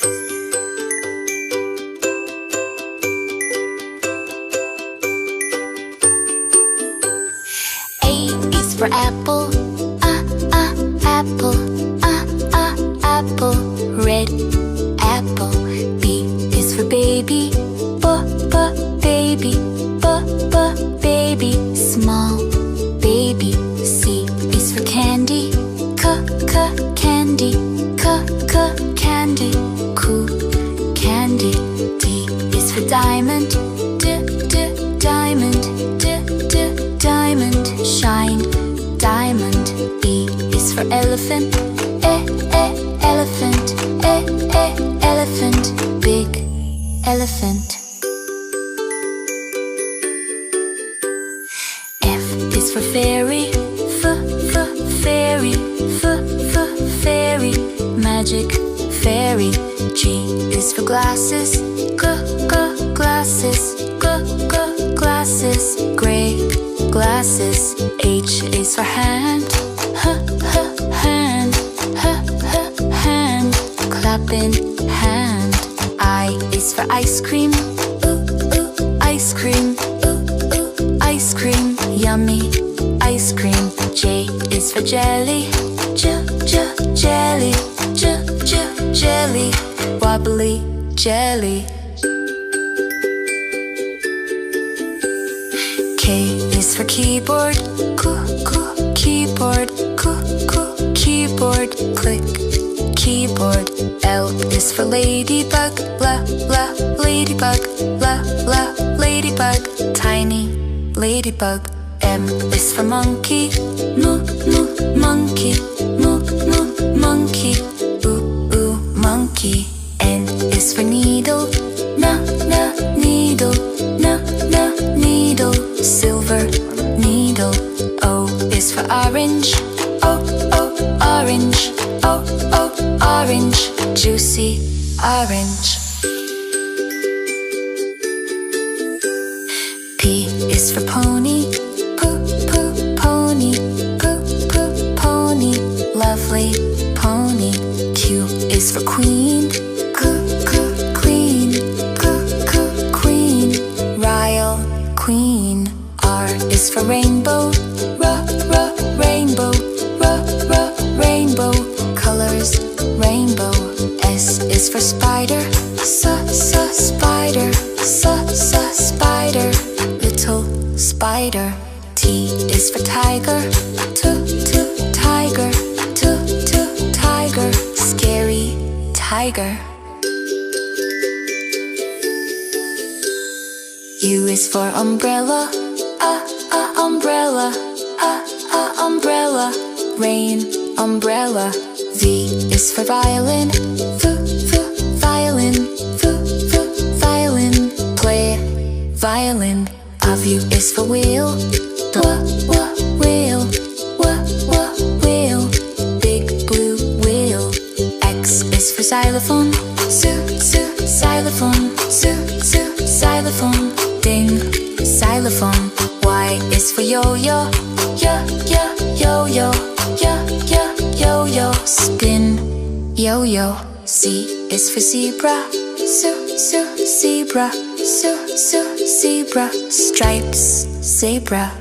A is for apple, apple, apple, red apple. B is for baby, baby, baby, small baby. C is for candy, candy, candy, cool candy. D is for diamond, diamond, diamond, shine diamond. E is for elephant, elephant, elephant, big elephant. F is for fairy, fairy, fairy, magic fairy. G is for glasses, glasses, glasses, gray glasses. H is for hand, hand, hand, clapping hand. I is for ice cream, ice cream, ice cream, yummy ice cream. J is for jelly, jelly, jelly, wobbly jelly. K is for keyboard, keyboard, keyboard, click keyboard. L is for ladybug, ladybug, ladybug, tiny ladybug. M is for monkey, monkey, monkey, monkey. N is for needle, needle, needle, silver needle. O is for orange, orange, orange, juicy orange. P is for pony, pony, pony, lovely pony. Q is for queen, queen, queen, royal queen. R is for rainbow, rainbow, rainbow, colors rainbow. S is for spider, spider, spider, little spider. T is for tiger, tiger, tiger, scary tiger. U is for umbrella, umbrella, umbrella, rain umbrella. V is for violin, violin, violin, play violin. W is for wheel, wheel, wheel, big blue wheel. X is for xylophone, xylophone, xylophone, ding, xylophone. Y is for yo-yo, yo-yo, yo-yo, spin, yo-yo. Z is for zebra, zebra, zebra, stripes, zebra.